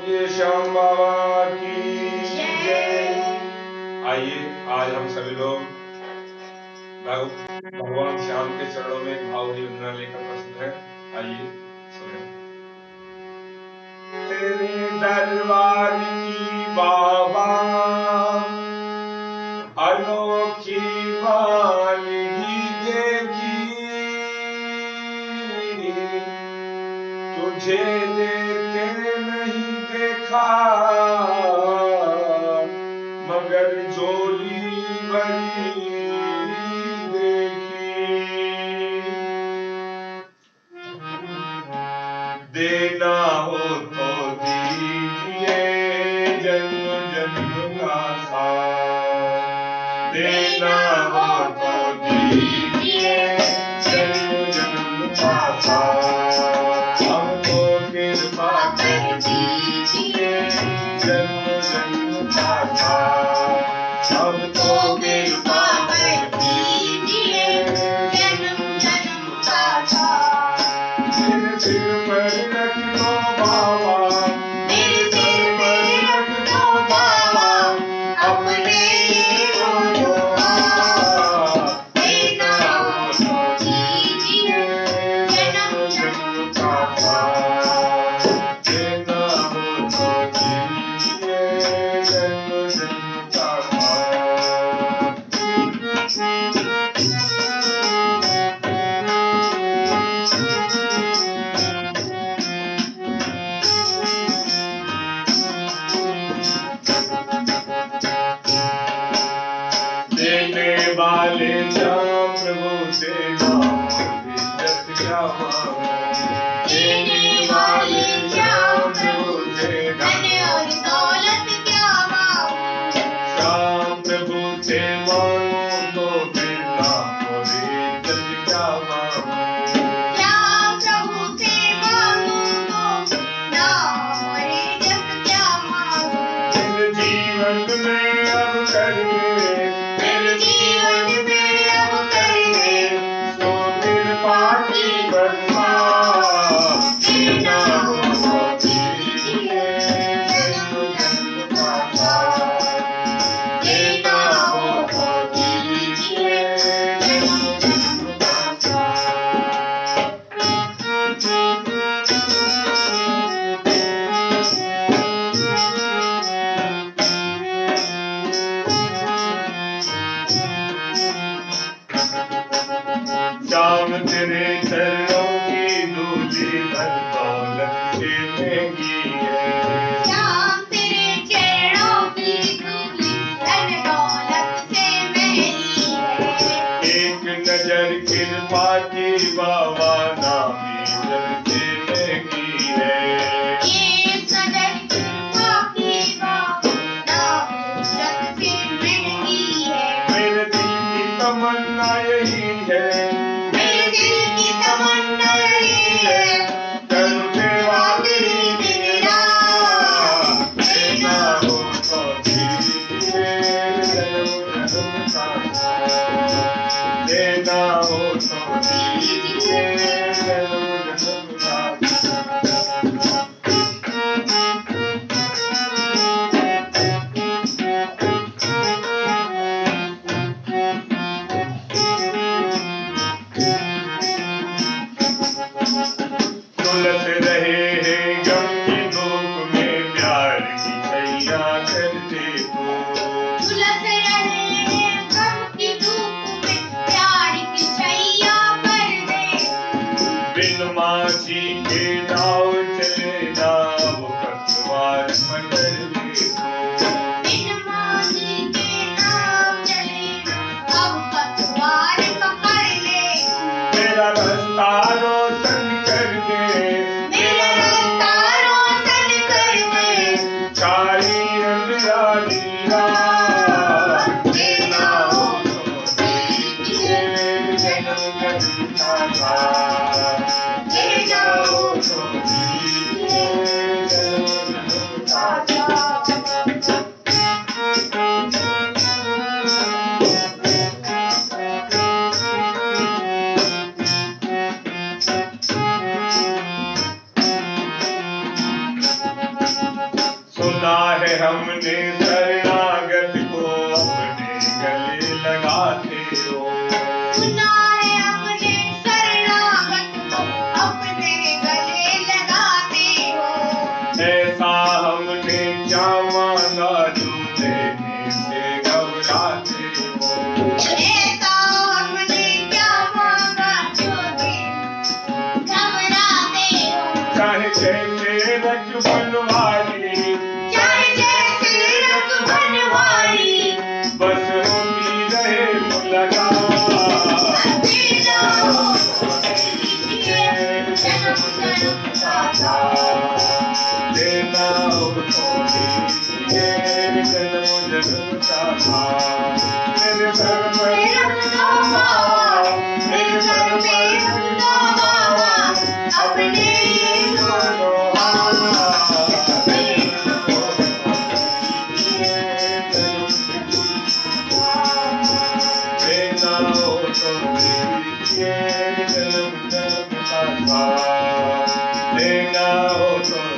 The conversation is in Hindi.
ये श्याम बाबा की जय। आइए आज हम सभी लोग भगवान श्याम के चरणों में भावभरी वंदना लेकर प्रस्तुत है। आइए सुने। तेरे दरबार की बाबा अनोखी वानगी देखी, तुझे देखे नहीं देखा मगर झोली भरी देखी। देना हो तो दीजिए जन्म जन्म का साथ, देना हो तो दीजिए जन्म जन्म का साथ। हमको कृपा कर दीजिए जन्म जन्म का साथ, हमको कृपा कर दीजिए जन्म जन्म का साथ। मेरे सिर पर रख दो बाबा, मेरे सिर पर रख दो बाबा अपने देना हो तो दीजिए जन्म जन्म का साथ, देना हो तो दीजिए जन्म जन्म का देने वाले श्याम प्रभु से इज्जत क्या मांगो, देने वाले श्याम प्रभु से धन और दौलत क्या मांगो। श्याम प्रभु से मांगो तो फिर नाम और इज्जत क्या मांगो, श्याम प्रभु से मांगो तो नाम और इज्जत क्या मांगो। मेरे जीवन में अब कर मेरे जीवन में अब करिए तो कृपा की वर्षा, देना हो तो दीजिए जन्म जन्म का साथ, देना हो तो दीजिए जन्म जन्म का साथ। श्याम तेरे चरणों की धूली धन दौलत से महंगी है, श्याम तेरे चरणों की धूली धन दौलत से महंगी है। एक नजर कृपा की बाबा नामी जन से महंगी है, एक नजर कृपा की बाबा नामी जन से महंगी है। मेरे दिल की तमन्ना यही है, मेरे दिल की तमन्ना यही है, करूं सेवा तेरी दिन रात, देना हो तो दीजिए जन्म जन्म का साथ, देना हो तो दीजिए जन्म जन्म का साथ। झुलस रहे हैं गम की धूप में प्यार की छैया करते हो, झुलस रहे हैं गम की धूप में प्यार की छैया कर दे। बिन माछी के नाव चले नाव पतवार पकड़ ले हो, बिन माछी के नाव चले नाव पतवार पकड़ ले। मेरा रास्ता रोशन कर दे, मेरा रास्ता रोशन कर दे, सारी अंधियारी रात, देना हो तो दीजिए जन्म जन्म का साथ, देना हो तो दीजिए जन्म जन्म का साथ। सुना है हमने शरणागत को अपने गले लगाते हो। सुना है हमने शरणागत को अपने गले लगाते हो। ऐसा हमने क्या मांगा जो देने से घबराते हो। ऐसा हमने क्या मांगा जो घबराते हो। चाहे जैसे रच बनवारी, चाहे जैसे रंग बनवारी, बस होती रहे मुलाकात। देना हो तो दीजिए जन्म जन्म का साथ। देना हो तो दीजिए जन्म जन्म का साथ। मेरे सर पर रंग दो बाबा, मेरे सर पे रंग दो बाबा, अपने दोनों हाथ। देना हो तो दीजिए जन्म देना हो तो दीजिए जन्म जन्म का साथ। देना हो तो